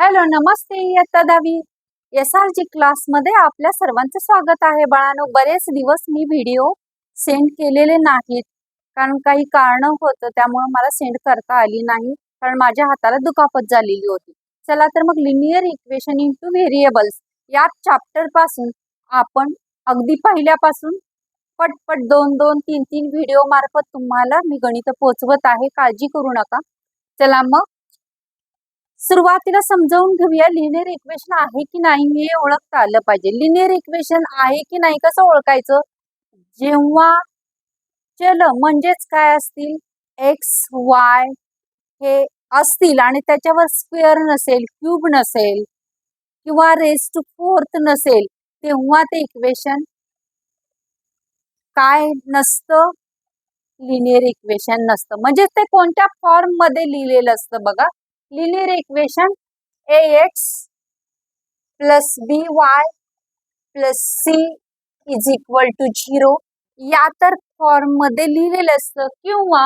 Hello, नमस्ते. इयत्ता 10वी SRG क्लासमध्ये आपल्या सर्वांचं स्वागत आहे. बाळांनो, बरेच दिवस मी व्हिडिओ सेंड केलेले नाहीत कारण काही कारण होतं, त्यामुळे मला सेंड करता आली नाही कारण माझ्या हाताला दुखापत झालेली होती. चला तर मग लिनियर इक्वेशन इंटू व्हेरिएबल्स या चॅप्टर पासून आपण अगदी पहिल्यापासून पटपट 2-2, 3-3 व्हिडिओ मार्फत तुम्हाला मी गणित पोहोचवत आहे. काळजी करू नका. चला मग सुरुवातीला समजावून घेऊया, लिनियर इक्वेशन आहे की नाही हे ओळखता आलं पाहिजे. लिनियर इक्वेशन आहे की नाही कसं ओळखायचं? जेव्हा चल म्हणजेच काय असतील, एक्स वाय हे असतील आणि त्याच्यावर स्क्वेअर नसेल, क्यूब नसेल किंवा रेज टू फोर्थ नसेल, तेव्हा ते इक्वेशन काय नसतं? लिनियर इक्वेशन नसतं. म्हणजे ते कोणत्या फॉर्म मध्ये लिहिलेलं असतं बघा. Linear equation ax plus by plus c is equal to 0 या तर फॉर्म मध्ये लिहिलेलं असतं, किंवा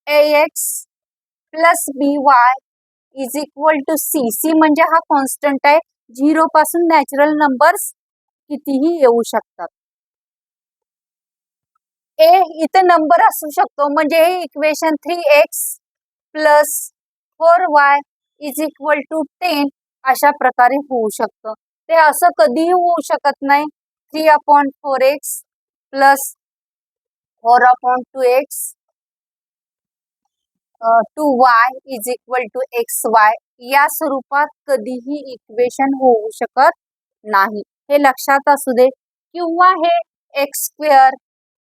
ax plus by is equal to c म्हणजे हा कॉन्स्टंट आहे. 0 पासून नॅचरल नंबर्स कितीही येऊ शकतात. ए इथे नंबर असू शकतो, म्हणजे हे equation 3x plus 4y is equal to 10 अशा प्रकारे होऊ शकतं. ते असं कधीही होऊ शकत नाही 3/4x plus 4/2x 2y is equal to xy या स्वरूपात कधीही इक्वेशन होऊ शकत नाही, हे लक्षात असू दे. किंवा हे x²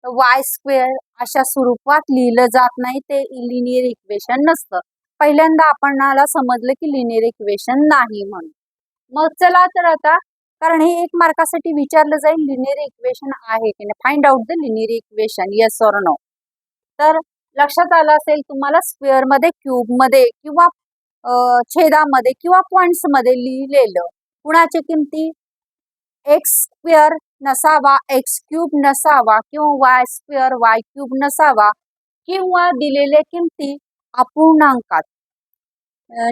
y² अशा स्वरूपात लिहिलं जात नाही, ते लिनियर इक्वेशन नसतं. पहिल्यांदा आपणाला समजलं की लिनियर इक्वेशन नाही म्हणून. मग चला तर आता, कारण हे 1 मार्कासाठी विचारलं जाईल, लिनियर इक्वेशन आहे की नाही, find out the linear equation yes or no. तर लक्षात आलं असेल तुम्हाला, स्क्वेअर मध्ये, क्यूब मध्ये किंवा छेदामध्ये किंवा पॉइंट्स मध्ये लिहिलेलं कुणाची किमती x² नसावा, x³ नसावा किंवा y² y³ नसावा, किंवा दिलेल्या किमती अपूर्णांकात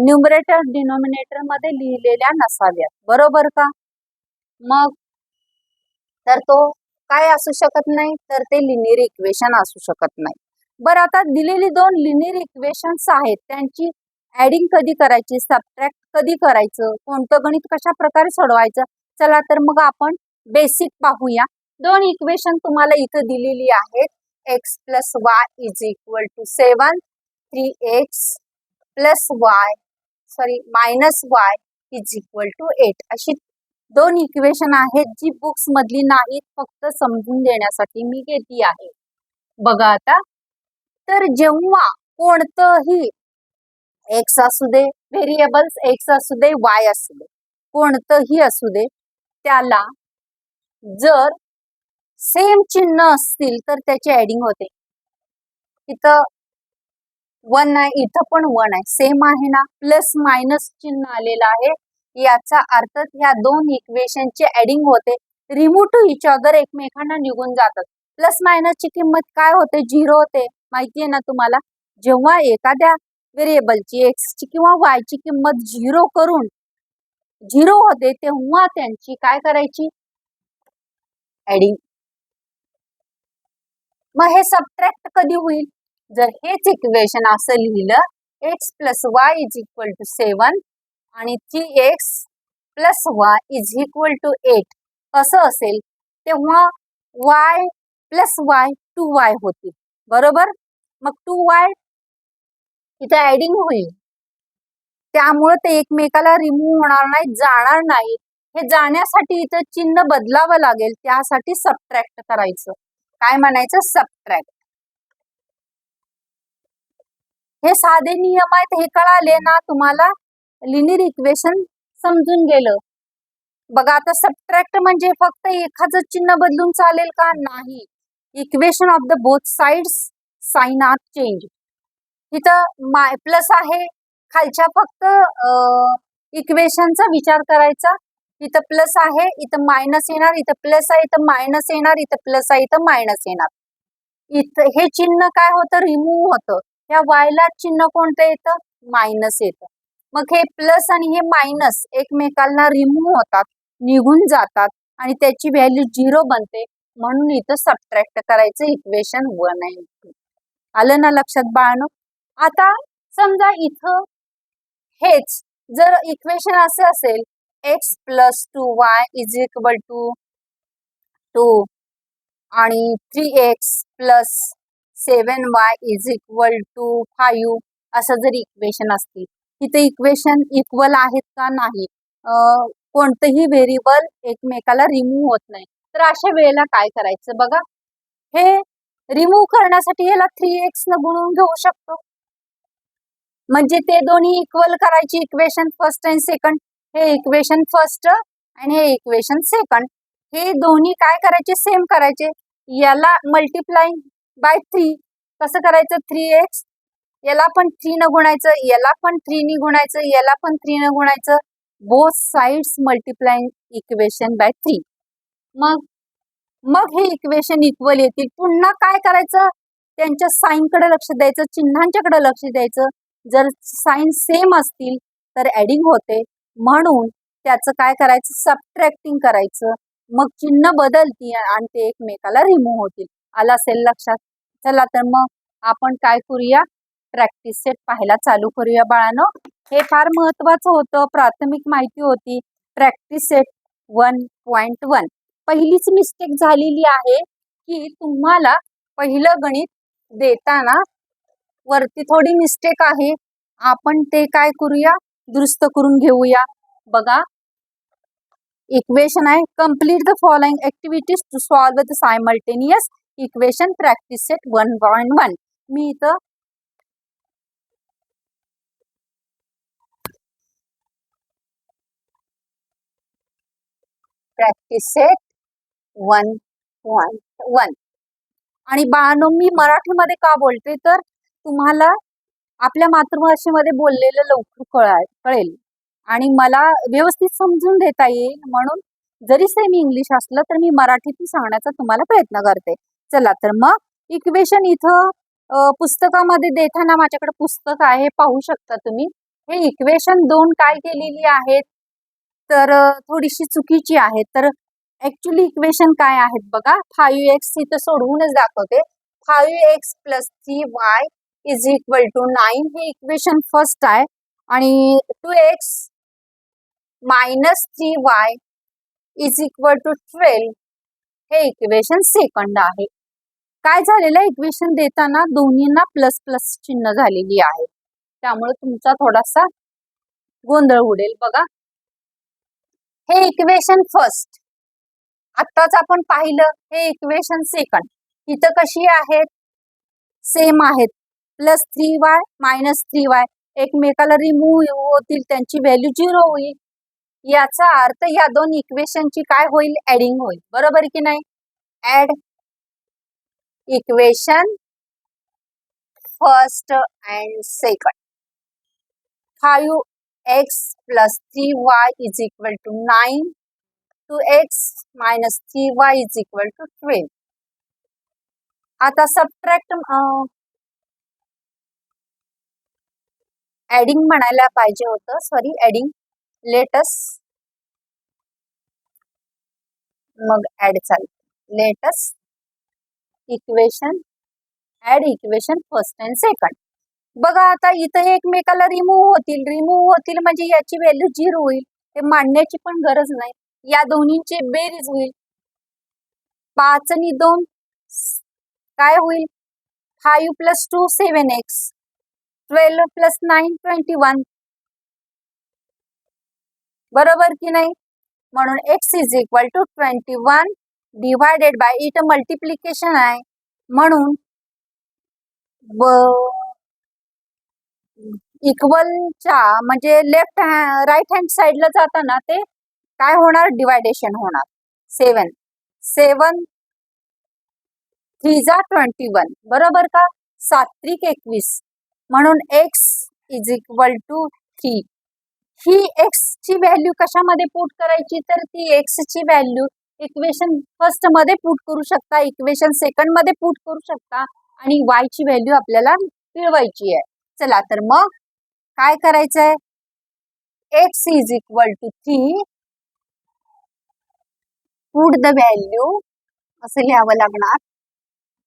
न्यूमरेटर डिनोमिनेटर मध्ये लिहिलेल्या नसाव्यात. बरोबर का? मग तर तो काय असू शकत नाही, तर ते लिनियर इक्वेशन असू शकत नाही. बरं, आता दिलेली 2 लिनियर इक्वेशन्स आहेत, त्यांची ऍडिंग कधी करायची, सबट्रॅक्ट कधी करायचं, कोणतं गणित कशा प्रकारे सोडवायचं, चला तर मग आपण बेसिक पाहूया. 2 इक्वेशन तुम्हाला इथं दिलेली आहेत. x plus y is equal to 7, 3x plus y minus y is equal to 8 अशी 2 इक्वेशन आहेत, जी बुक्स मधली नाहीत, फक्त समजून देण्यासाठी मी घेतली आहे. बघा आता, तर जेव्हा कोणतंही x असू दे, व्हेरिएबल्स x असू दे, y असू दे, कोणतंही असू दे, त्याला जर सेम चिन्ह असतील तर त्याची ऍडिंग होते. इथं 1 आहे, इथं पण 1 आहे, सेम आहे ना, प्लस मायनस चिन्ह आलेलं आहे, याचा अर्थ ह्या 2 इक्वेशनची ऍडिंग होते. रिमूव्ह टू इच अदर, एकमेकांना निघून जातात. प्लस मायनसची किंमत काय होते? 0 होते. माहितीये ना तुम्हाला, जेव्हा एखाद्या व्हेरिएबलची एक्सची किंवा वायची किंमत 0 करून 0 होते, तेव्हा त्यांची काय करायची? ऍडिंग. मग हे सबट्रॅक्ट कधी होईल? जर हेच इक्वेशन असं लिहिलं, x plus y is equal to 7 आणि 3x plus y is equal to 8 असं असेल, तेव्हा y प्लस वाय 2y होती. बरोबर? मग 2y इथं ऍडिंग होईल, त्यामुळे ते एकमेकाला रिमूव्ह होणार नाही, जाणार नाही. हे जाण्यासाठी इथं चिन्ह बदलावं लागेल, त्यासाठी सबट्रॅक्ट करायचं. काय म्हणायचं? सबट्रॅक्ट. हे साधे नियम आहेत, हे कळाले ना तुम्हाला? लिनियर इक्वेशन समजून गेलं. बघा आता, सबट्रॅक्ट म्हणजे फक्त एखादं चिन्ह बदलून चालेल का? नाही. Equation of the both sides sign are change. इथं प्लस आहे, खालच्या फक्त इक्वेशनचा विचार करायचा. इथं प्लस आहे, इथं मायनस येणार, इथं प्लस आहे, इथं मायनस येणार, इथं प्लस आहे, इथं मायनस येणार. इथं हे चिन्ह काय होतं? रिमूव्ह होतं. या वायला चिन्ह कोणतं येतं? मायनस येतं. मग हे प्लस आणि हे मायनस एकमेकांना रिमूव्ह होतात, निघून जातात आणि त्याची व्हॅल्यू 0 बनते, म्हणून इथं सबट्रॅक्ट करायचं इक्वेशन 1 आणि 2. आलं ना लक्षात बाळांनो? आता समजा इथं हेच जर इक्वेशन असे असेल x + 2y = 2 आणि 3x + 7y = 5 असं जर इक्वेशन असतील, तिथे इक्वेशन इक्वल आहेत का नाही, कोणतंही व्हेरिएबल एकमेकाला रिमूव्ह होत नाही, तर अशा वेळेला काय करायचं बघा. हे रिमूव्ह करण्यासाठी याला 3x न गुणून घेऊ शकतो, म्हणजे ते दोन्ही इक्वल करायची इक्वेशन फर्स्ट आणि सेकंड. हे इक्वेशन फर्स्ट आणि हे इक्वेशन सेकंड, हे दोन्ही काय करायचे, सेम करायचे. याला मल्टिप्लाइंग बाय 3 कसं करायचं, 3x याला पण 3 न गुणायचं, याला पण 3 ने गुणायचं, याला पण 3 न गुणायचं, both sides multiplying equation by 3. मग हे इक्वेशन इक्वल येतील. पुन्हा काय करायचं, त्यांच्या साईनकडे लक्ष द्यायचं, चिन्हांच्याकडे लक्ष द्यायचं. जर साइन सेम असतील तर ऍडिंग होते, म्हणून त्याचं काय करायचं, सबट्रॅक्टिंग करायचं. मग चिन्ह बदलती आणि ते एकमेकाला रिमूव्ह होतील. आलं असेल लक्षात? चला तर मग आपण काय करूया, प्रॅक्टिस सेट पाहायला चालू करूया बाळांनो. हे फार महत्वाचं होतं, प्राथमिक माहिती होती. Practice set 1.1. पहिलीच मिस्टेक झालेली आहे की तुम्हाला पहिलं गणित देताना वरती थोडी मिस्टेक आहे, आपण ते काय करूया, दुरुस्त करून घेऊया. बघा इक्वेशन आहे, complete the following activities to solve the simultaneous equation practice set 1.1. मी इथं प्रॅक्टिस सेट 1.1. आणि बाळांनो मी मराठीमध्ये का बोलते, तर तुम्हाला आपल्या मातृभाषेमध्ये बोललेलं लवकर कळेल आणि मला व्यवस्थित समजून देता येईल, म्हणून जरी सेमी इंग्लिश असलं तर मी मराठीतून सांगण्याचा तुम्हाला प्रयत्न करते. चला तर मग इक्वेशन इथं पुस्तकामध्ये देताना माझ्याकडे पुस्तक आहे, पाहू शकता तुम्ही. हे इक्वेशन 2 काय केलेली आहेत, तर थोडीशी चुकीची आहे. तर ऍक्च्युली इक्वेशन काय आहेत बघा, 5x इथं सोडवूनच दाखवते. 5x + 3y = 9 हे इक्वेशन फर्स्ट आहे आणि 2x - 3y = 12 हे इक्वेशन सेकंड आहे. काय झालेलं आहे, इक्वेशन देताना दोन्हींना प्लस प्लस चिन्ह झालेली आहे, त्यामुळे तुमचा थोडासा गोंधळ उडेल. बघा हे इक्वेशन फर्स्ट आत्ताच आपण पाहिलं, हे इक्वेशन सेकंड. इथं कशी आहेत, सेम आहेत. +3y - 3y एकमेकाला रिमूव्ह होतील, त्यांची व्हॅल्यू 0 होईल. याचा अर्थ या दोन इक्वेशनची काय होईल, ऍडिंग होईल. बरोबर की नाही? Add equation first and second. 5x + 3y = 9. 2x - 3y = 12. आता सबट्रॅक्ट ऍडिंग म्हणायला पाहिजे होतं, सॉरी, ऍडिंग. लेटस मग ऍड चालू. Let's equation add equation first and second. बघा आता इथं एकमेकाला रिमूव्ह होतील म्हणजे याची व्हॅल्यू 0 होईल. हे मांडण्याची पण गरज नाही, या दोन्हींची बेरीज होईल. 5 आणि 2 काय होईल, 5 + 2 7x, 12 + 9 21. बरोबर की नाही? म्हणून x = 21 डिवायडेड बाय, इथं मल्टिप्लिकेशन आहे म्हणून इक्वलच्या म्हणजे राईट हँड साइडला जाताना ते काय होणार, डिवायडेशन होणार. 7 7 3 जा 21, बरोबर का? 7 त्रिक 21, म्हणून x = 3. ही x ची व्हॅल्यू कशामध्ये पुट करायची, तर ती x ची व्हॅल्यू इक्वेशन फर्स्ट मध्ये पुट करू शकता, इक्वेशन सेकंड मध्ये पुट करू शकता आणि y ची व्हॅल्यू आपल्याला मिळवायची आहे. चला तर मग काय करायचंय, x is equal to 3, put the value असं लिहावं लागणार,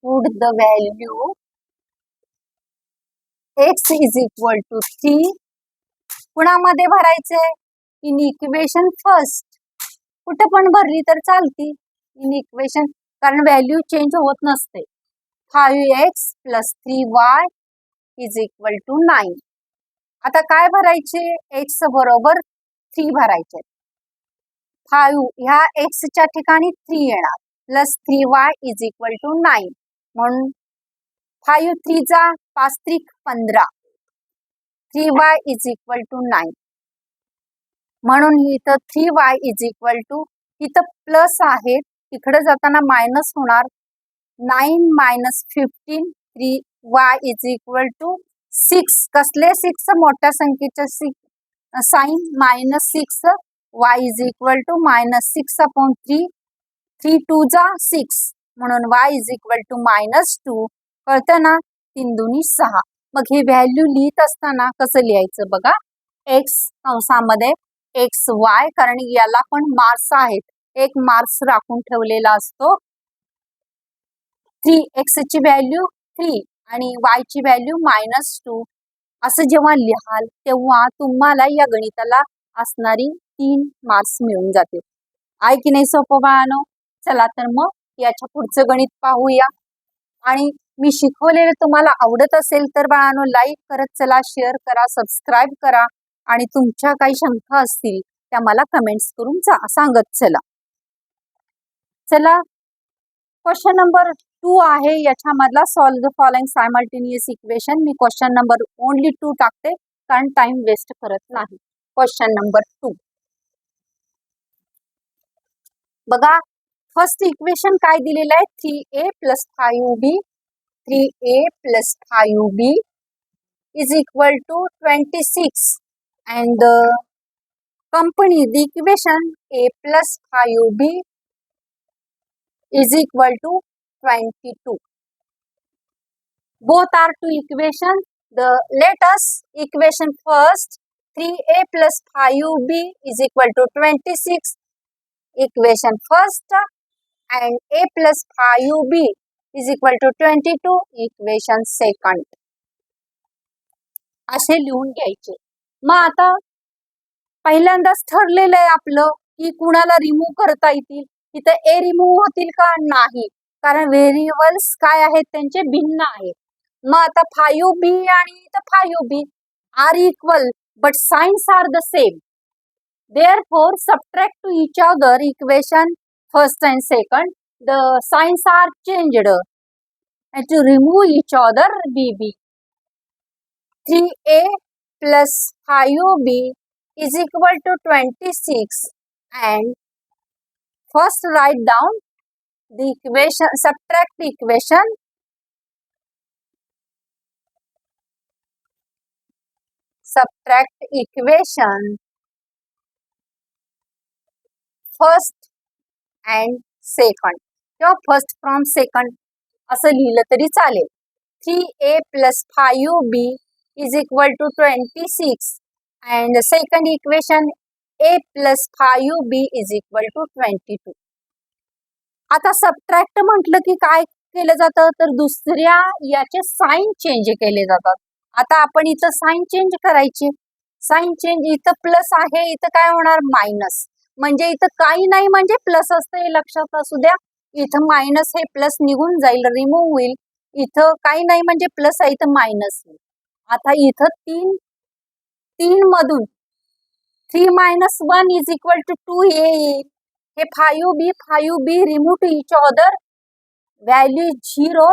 put the value x is equal to 3 कुणामध्ये भरायचे, इन इक्वेशन फर्स्ट, कुठे पण भरली तर चालती इन इक्वेशन, कारण व्हॅल्यू चेंज होत नसते. 5x + 3y is equal to 9. आता काय भरायचे, x बरोबर 3 भरायचे, 5 ह्या x च्या ठिकाणी 3 येणार plus 3y is equal to 9, म्हणून 5 3 जा 5 3 15, 3y इज इक्वल टू 9, म्हणून इथं 3y इज इक्वल टू, इथं प्लस आहे तिकडे जाताना मायनस होणार, 9 - 15 3y इज इक्वल टू 6. कसले 6, मोठ्या संख्येचे 6 sign -6, y is equal to -6/3, 3 2 जा 6, म्हणून y इज इक्वल टू -2. कळतं ना, 3 2 6. मग ही व्हॅल्यू लिहित असताना कसं लिहायचं बघा, x कंसामध्ये xy, कारण याला पण मार्क्स आहेत, एक मार्क्स राखून ठेवलेला असतो, 3 x ची व्हॅल्यू 3 आणि y ची व्हॅल्यू -2. असं जेव्हा लिहाल तेव्हा तुम्हाला या गणिताला असणारी 3 मार्क्स मिळून जातील. आहे की नाही सोपं बाळांनो? चला तर मग याच्या पुढचं गणित पाहूया. आणि मी शिकवलेलं तुम्हाला आवडत असेल तर बाळांनो लाईक करत चला, शेअर करा, सबस्क्राईब करा, आणि तुमच्या काही शंका असतील त्या मला कमेंट्स करून सांगत चला. चला, क्वेश्चन नंबर 2 आहे, याच्यामधला solve the following simultaneous equation. मी क्वेश्चन नंबर ओनली 2 टाकते कारण टाइम वेस्ट करत नाही. क्वेश्चन नंबर 2 बघा, फर्स्ट इक्वेशन काय दिलेलं आहे, 3a + 5b, 3a + 5b is equal to 26, and the company the equation a + 5b is equal to 22. Both are two equations. Let us equation first. 3a + 5b is equal to 26. Equation first, and a + 5b is equal to 22. Equation second. असे लिहून घ्यायचे. मग आता पहिल्यांदाच ठरलेलं आहे आपलं की कुणाला रिमूव्ह करता येतील. इथं ए रिमूव्ह होतील का, नाही, कारण व्हेरिएबल्स काय आहेत त्यांचे भिन्न आहेत. मग आता 5b आणि इथं 5b are equal but signs are the same, therefore subtract to each other equation first and second, the signs are changed, and to remove each other bb, 3a + 5b is equal to 26, and first write down the equation, subtract the equation, first and second किंवा first from second असं लिहिलं तरी चालेल. 3a + 5b is equal to 26, and second equation a + 5b is equal to 22. आता subtract म्हटलं की काय केलं जातं, तर दुसऱ्या याचे साइन चेंज केले जातात. आता आपण इथं साइन चेंज करायची, साइन चेंज, इथं प्लस आहे, इथं काय होणार मायनस, म्हणजे इथं काही नाही म्हणजे प्लस असतं हे लक्षात असू द्या. इथं मायनस हे प्लस निघून जाईल, रिमूव्ह होईल. इथं काही नाही म्हणजे प्लस आहे, इथं मायनस होईल. आता इथं 3 मधून 3 - 1 इज इक्वल टू 2 येईल. हे 5b remove to each other, value 0,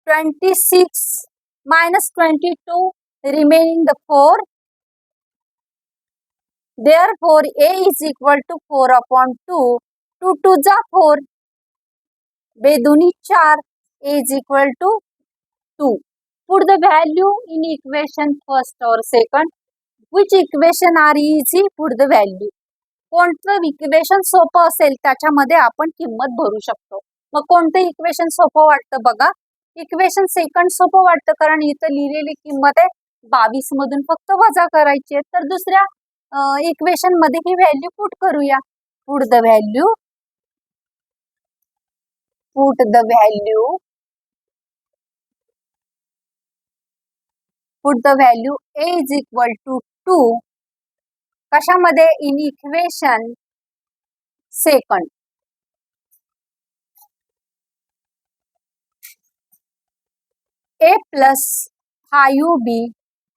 26 - 22 remaining the 4. Therefore a is equal to 4/2. 2 2 जा 4, बेदुनी 4, a is equal to 2. Put the value in equation first or second. Which equation are easy? Put the value. कोणतं equation सोपं असेल त्याच्यामध्ये आपण किंमत भरू शकतो. मग कोणतं इक्वेशन सोपं वाटतं बघा, इक्वेशन सेकंड सोपं वाटतं, कारण इथं लिहिलेली किंमत आहे 22 मधून फक्त वजा करायची आहे. तर दुसऱ्या इक्वेशन मध्ये ही व्हॅल्यू पुट करूया. Put the value a is equal to 2 कशामध्ये in equation second. a plus 5b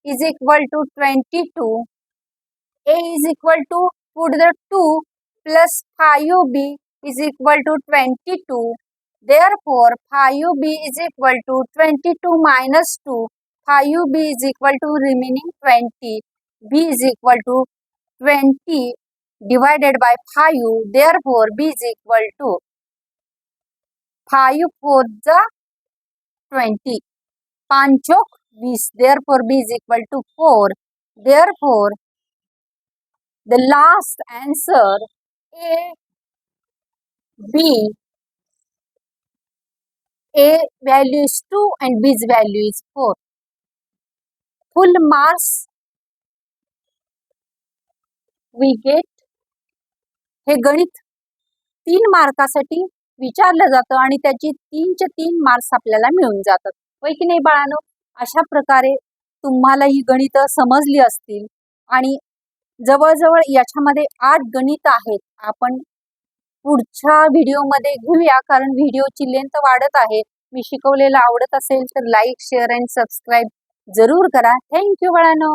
is equal to 22. a is equal to put the 2 plus 5b is equal to 22. Therefore 5b is equal to 22 minus 2. 5b is equal to remaining 20. b is equal to 20 divided by 5. Therefore b is equal to 5 4 the 20. 5 Chowk 20. Therefore b is equal to 4. Therefore the last answer A, B, A value is 2 and B's value is 4. Full marks we get. हे गणित 3 मार्कासाठी विचारलं जातं आणि त्याची 3चे 3 marks आपल्याला मिळून जातात. होय की नाही बाळांनो? अशा प्रकारे तुम्हाला ही गणित समजली असतील आणि जवळजवळ याच्यामध्ये 8 गणित आहेत. आपण पुढच्या व्हिडिओमध्ये घेऊया कारण व्हिडिओची लेंथ वाढत आहे. मी शिकवलेलं आवडत असेल तर लाईक शेअर अँड सबस्क्राईब जरूर करा. थँक्यू बाळांनो.